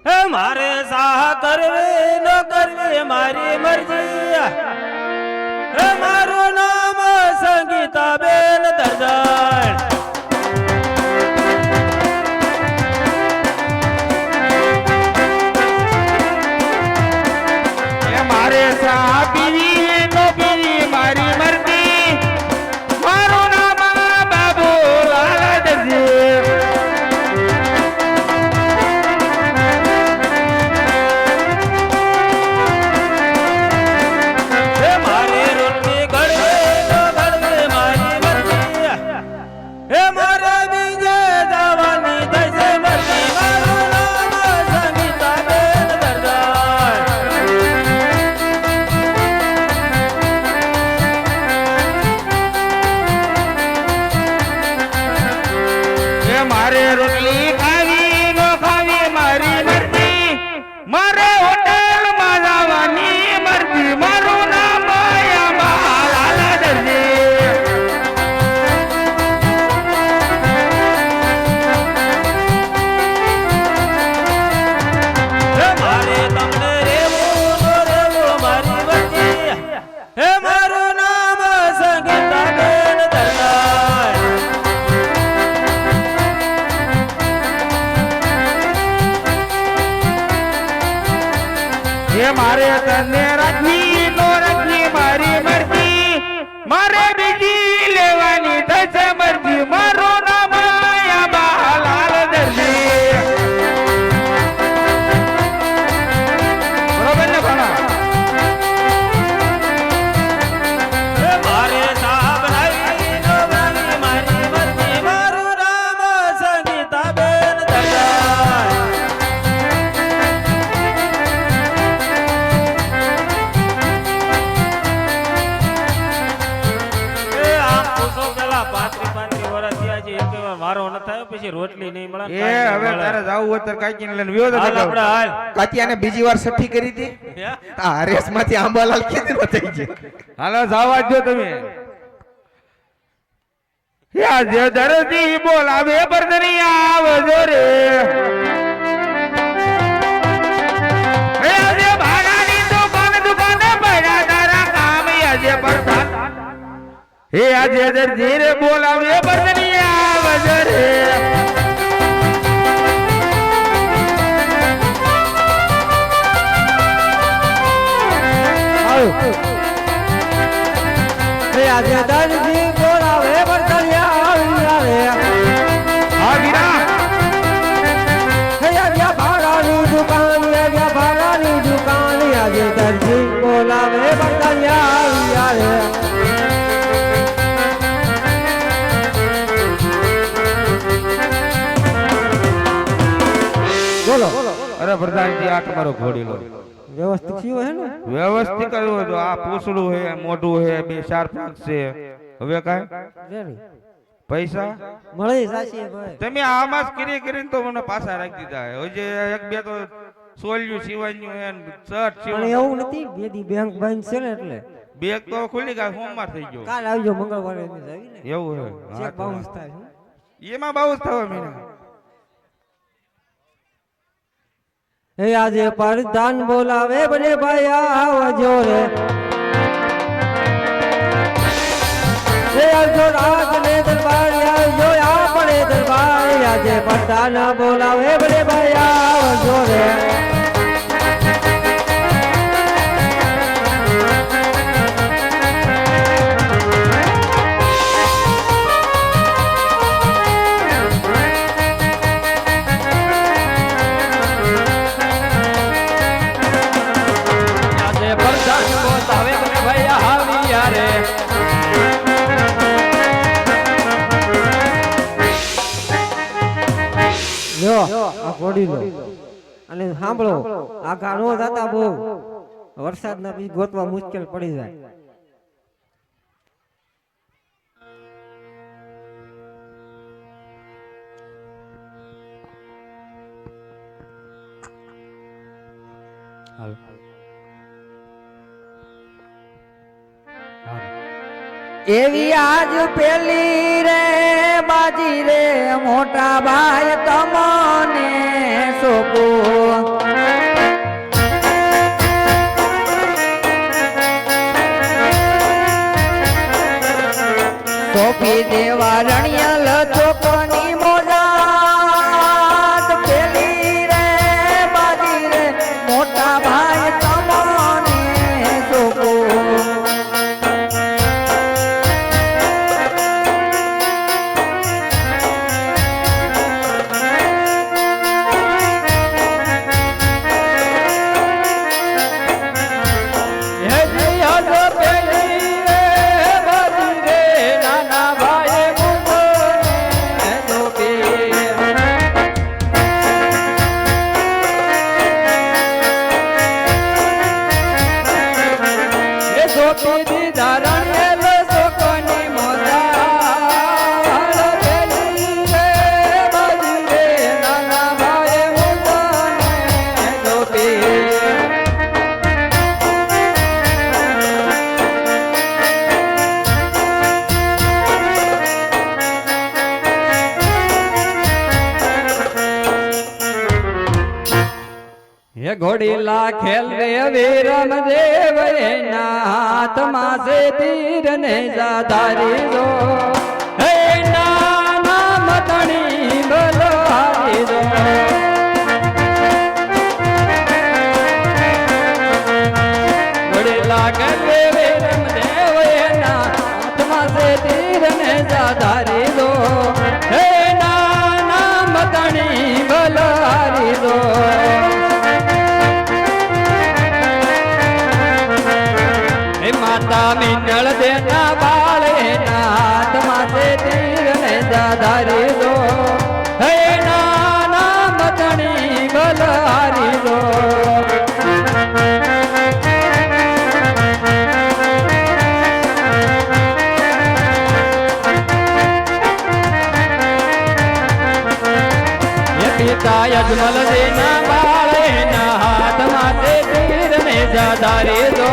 હે મારે સાહ કરવી ન કરવી મારી મરજી હે મારું નામ સંગીતા બેન દર્શન મારે સાબી નો બી મારી મરજી મારું નામ બાબુ લાલ દરજી હે મારે રોટલી ઘડવી ન ઘડવી મારી મરજી હે મારે બીજે જવાની દસે મરજી મારું નામ સંગીતા બેન દર્શન મારે રોટલી ખાવી નો ખાવી મારી મરજી મારે હોટેલ માં જવાની મરજી મારું નામ લાલ દરજી હે મારે તમને રેવું નો રેવું મારી મરજી હે મારું નામ સંગીતા બેન દર્શન એ મારે તને રાખવી નો રાખવી મારી મરજી મારે બીજી લેવાની થશે મરજી મારું નામ લાલ દરજી બરોબર ને ભણા હે મારે સાહબ નાઈ નો નાઈ મારી મરજી મારું નામ સંગીતા બેન દર્શન મારો ન થાય પછી રોટલી નહીં મળે એ હવે તારે જાવું હોય તો કાકીને લઈને વ્યો હાલ આપણે હાલ કાતિયાને બીજી વાર સઠ્ઠી કરી હતી આ હરેશ માંથી આંબાલાલ કીધું થઈ ગયું હાલો જાવા જો તમે યા જે દરદી બોલાવે બરદરી આવજો રે યા જે ભાડાની દુકાને પડ્યા તારા કામ યા જે પરધાન હે આજે દરજી રે બોલાવે બરદરી આવજો રે આજે દરજી બોલાવે બરતલિયા આવી હા વીરા હે આવ્યા ભાડાની દુકાન આવ્યા ભાડાની દુકાન આજે દરજી બોલાવે બરતલિયા આવી બોલો અરે પ્રધાનજી આ તમારો ઘોડીલો વ્યવસ્થિત થયું હે ને વ્યવસ્થિત કરવો તો આ પૂછડું હે મોઢું હે બે ચાર પાંચ છે હવે કાઈ રેડી પૈસા મળી જાશે ભાઈ તમે આમાં જ કરીને તો મને પાછા રાખી દીધા હે હજી એક બે તો સોલ્યું સિવાયનું હે શર્ટ પણ સિવાય એવું નથી બેદી બેંક બંધ છે ને એટલે બેગ તો ખુલી ગયા સોમવાર થઈ ગયો કાલ આવજો મંગળવારે આવી ને એવું હે ચેક બાઉન્સ થાય એમાં બાઉસ થવા મહિના હે આજે પરદાન બોલાવે બને ભાઈ આવજો રે હે આવજો રાત ને દરબાર આવજો આપણે દરબાર આજે પરદાન બોલાવે બને ભાઈ આવજો રે આ ઘોડી લો અને સાંભળો આ ગાનો થતા બહુ વરસાદના બીજ ગોતવા મુશ્કેલ પડી જાય એવી આજ પેલી રે બાજી રે મોટા ભાઈ તમને સોપો દેવા રણિયલ ચોકની મોજાત પેલી રે બાજી રે મોટા ભાઈ તમને ચોકો ઘોડીલા ખેલ રે વીરમ દેવ એના હાથમાં છે તીર ને જાધારી જો હે નાના મતણી બોલો હારી જો ઘોડીલા ખેલ રે વીરમ દેવ એના હાથમાં છે તીર ને જાધારી જો હે નાના મતણી બોલો હારી જો માતા મિનળ દેના બાળે નાથ માથે તીર ને જાધારી દો હે નાના મતણી બલહારી દો પિતા યજમલ દેના બાળે ના હાથ માથે તીર ને જાધારી દો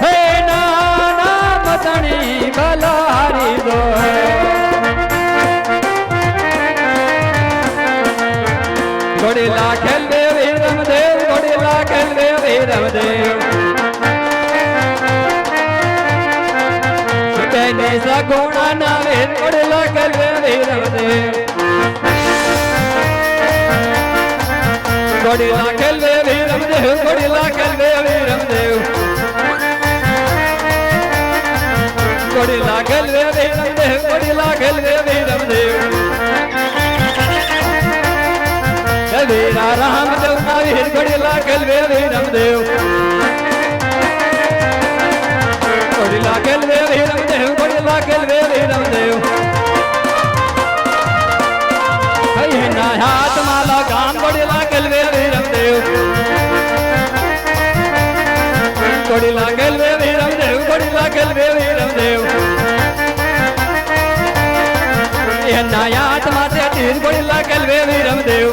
હે નાના મતણી બલહારી દો ઘોડીલા ખેલ દે વીરમ દેવ ઘોડીલા ખેલ દે વીરમ દેવ તેને સગુણા નાવે ઘોડીલા ખેલ દે વીરમ દેવ ઘોડીલા ખેલ દે વીરમ દેવ ઘોડીલા ખેલ દે વીરમ દેવ ઘોડીલા ખેલ દે વીરમ દેવ ઘોડીલા ખેલ દે વીરમ દેવ વીરા રામદેવ ના વીર ઘોડીલા ખેલ દે વીરમ દેવ ઘોડીલા ખેલ દે વીરમ દેવ ઘોડીલા ખેલ દે વીરમ દેવ ના હાથ માલા ગામ ઘોડીલા ખેલ દે વીરમ દેવ ઘોડીલા ખેલ દે વીરમ દેવ ઘોડીલા ખેલ દે વીરમ દેવ એના હાથ માથે તીર ઘોડીલા ખેલ દે વીરમ દેવ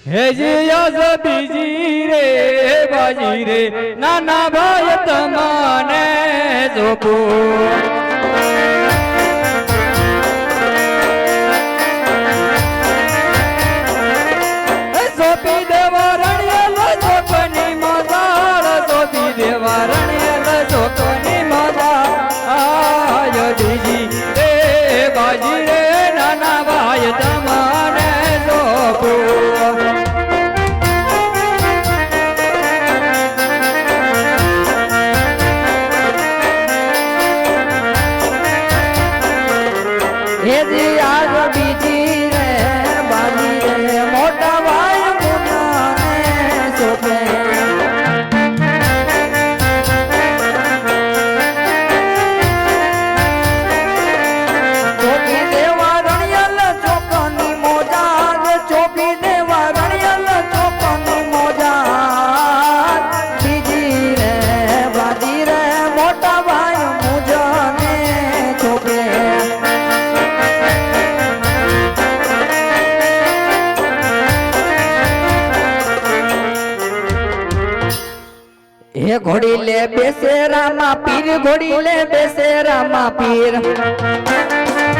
હેજી યાદ બીજી રે બાજી રે નાના ભાઈ તમને જોપો સોપી દેવા રણિયલ ચોકની મોજાળ સોપી દેવા રણિયલ ચોકની મોજાળ આયો બીજી રે બાજી રે નાના ભાઈ તમને જોપો હેજી આજ બીજી રે બાજી રે મોટા ભાઈ મુનાને સોપે ચોપી દેવા રણિયલ ચોકની મોજાર ચોપી દેવા રણિયલ ચોકની મોજાર બીજી રે બાજી રે મોટા ભાઈ મુજને ચોપે હે ઘોડી લે બેસેરામાં પીર ઘોડી લે બેસેરામાં પીર